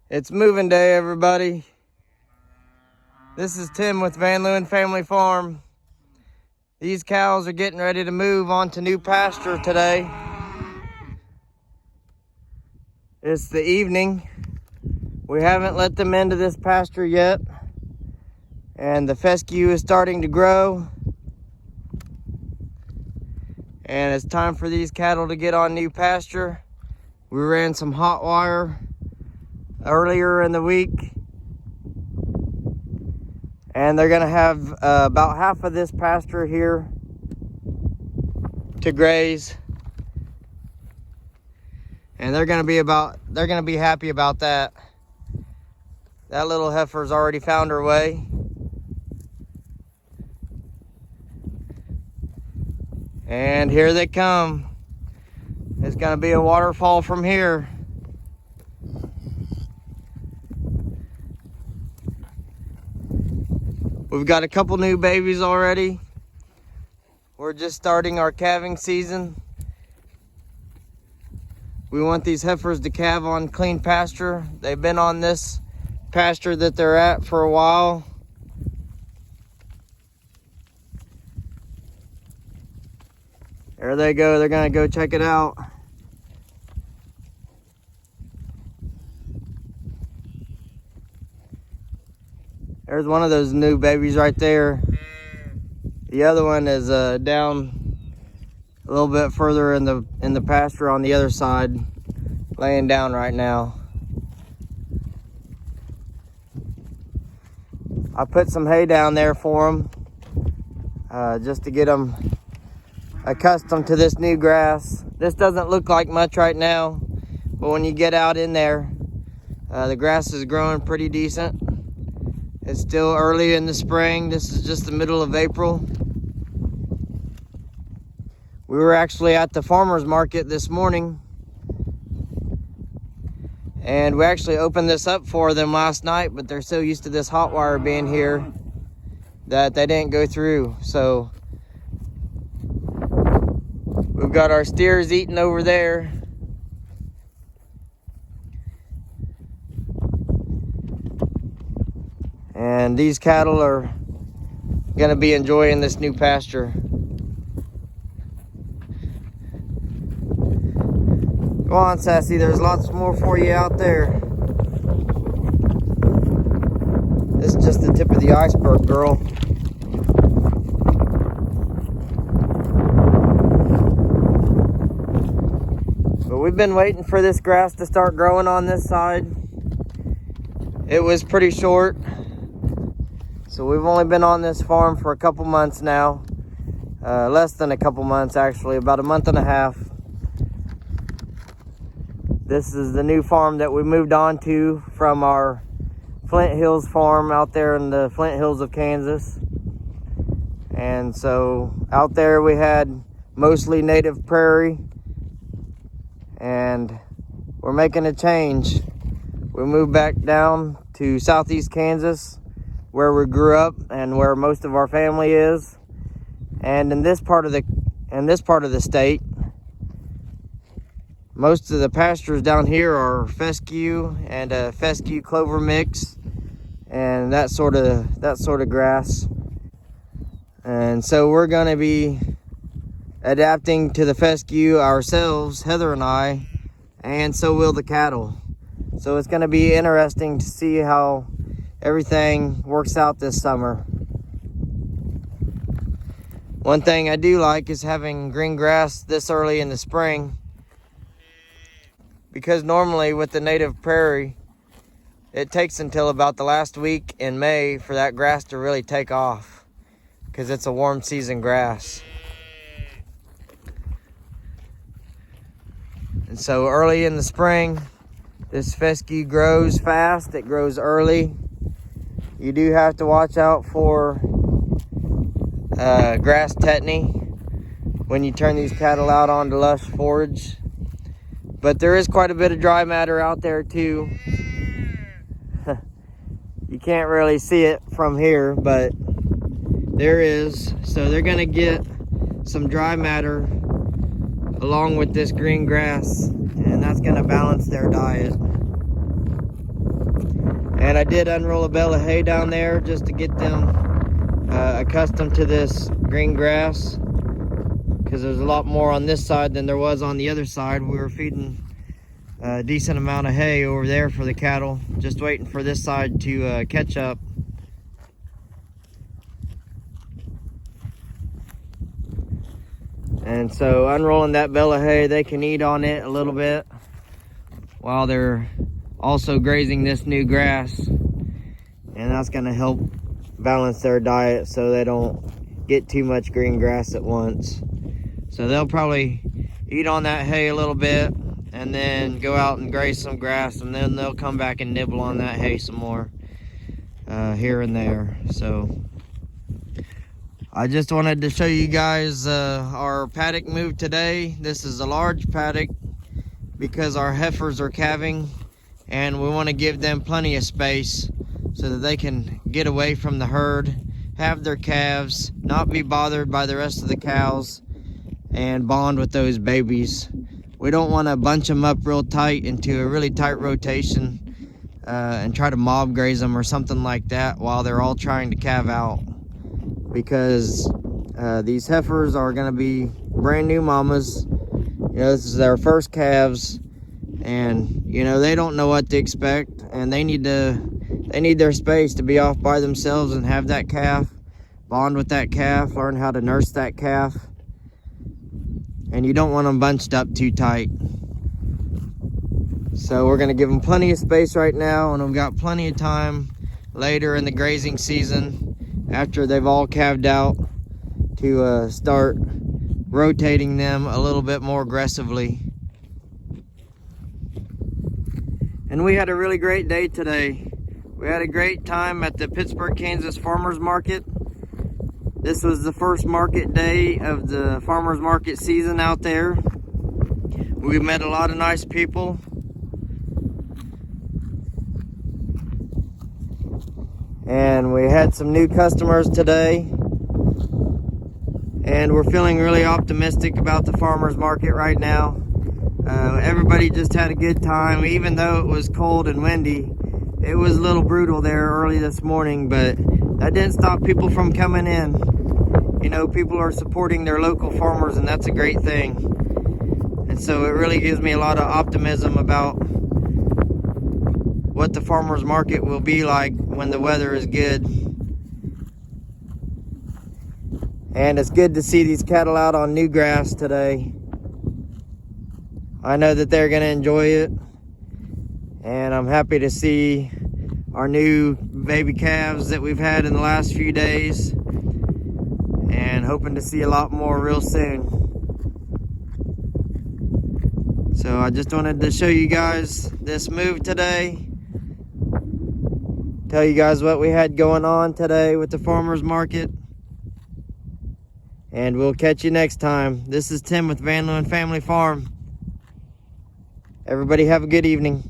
It's moving day, everybody. This is Tim with VanLeeuwen Family Farm. These cows are getting ready to move on to new pasture today. It's the evening. We haven't let them into this pasture yet. And the fescue is starting to grow. And it's time for these cattle to get on new pasture. We ran some hot wire earlier in the week. And they're gonna have about half of this pasture here to graze. And they're gonna be happy about that. That little heifer's already found her way. And here they come. It's gonna be a waterfall from here. We've got a couple new babies already. We're just starting our calving season. We want these heifers to calve on clean pasture. They've been on this pasture that they're at for a while. There they go. They're gonna go check it out. There's one of those new babies right there. The other one is down a little bit further in the pasture on the other side, laying down right now. I put some hay down there for them, just to get them accustomed to this new grass. This doesn't look like much right now, but when you get out in there, the grass is growing pretty decent. It's still early in the spring. This is just the middle of April. We were actually at the farmer's market this morning, and we actually opened this up for them last night, but they're so used to this hot wire being here that they didn't go through. So we've got our steers eating over there. And these cattle are gonna be enjoying this new pasture. Go on, Sassy, there's lots more for you out there. This is just the tip of the iceberg, girl. But we've been waiting for this grass to start growing on this side. It was pretty short. So we've only been on this farm for a couple months now. Less than a couple months, actually, about a month and a half. This is the new farm that we moved on to from our Flint Hills farm out there in the Flint Hills of Kansas. And so out there we had mostly native prairie, and we're making a change. We moved back down to southeast Kansas, where we grew up and where most of our family is. And in this part of the state, most of the pastures down here are fescue and a fescue clover mix and that sort of grass. And so we're going to be adapting to the fescue ourselves, Heather and I, and so will the cattle. So it's going to be interesting to see how everything works out this summer. One thing I do like is having green grass this early in the spring, because normally with the native prairie, it takes until about the last week in May for that grass to really take off, because it's a warm season grass. And so early in the spring, this fescue grows fast. It grows early. You do have to watch out for grass tetany when you turn these cattle out onto lush forage. But there is quite a bit of dry matter out there too. You can't really see it from here, but there is. So they're gonna get some dry matter along with this green grass, and that's gonna balance their diet. And I did unroll a bale of hay down there just to get them accustomed to this green grass, because there's a lot more on this side than there was on the other side. We were feeding a decent amount of hay over there for the cattle, just waiting for this side to catch up. And so unrolling that bale of hay, they can eat on it a little bit while they're also grazing this new grass, and that's going to help balance their diet so they don't get too much green grass at once. So they'll probably eat on that hay a little bit and then go out and graze some grass, and then they'll come back and nibble on that hay some more here and there. So I just wanted to show you guys our paddock move today. This is a large paddock because our heifers are calving, and we want to give them plenty of space so that they can get away from the herd, have their calves, not be bothered by the rest of the cows, and bond with those babies. We don't want to bunch them up real tight into a really tight rotation and try to mob graze them or something like that while they're all trying to calve out, because these heifers are going to be brand new mamas. You know, this is their first calves, and you know, they don't know what to expect, and they need their space to be off by themselves and have that calf, bond with that calf, learn how to nurse that calf. And you don't want them bunched up too tight. So we're going to give them plenty of space right now, and we've got plenty of time later in the grazing season after they've all calved out to start rotating them a little bit more aggressively. And we had a really great day today. We had a great time at the Pittsburgh, Kansas Farmers Market. This was the first market day of the farmers market season out there. We met a lot of nice people. And we had some new customers today. And we're feeling really optimistic about the farmers market right now. Everybody just had a good time, even though it was cold and windy. It was a little brutal there early this morning, but that didn't stop people from coming in. You know, people are supporting their local farmers, and that's a great thing. And so it really gives me a lot of optimism about what the farmers market will be like when the weather is good. And it's good to see these cattle out on new grass today. I know that they're going to enjoy it, and I'm happy to see our new baby calves that we've had in the last few days, and hoping to see a lot more real soon. So I just wanted to show you guys this move today, tell you guys what we had going on today with the farmers market, and we'll catch you next time. This is Tim with VanLeeuwen Family Farm. Everybody have a good evening.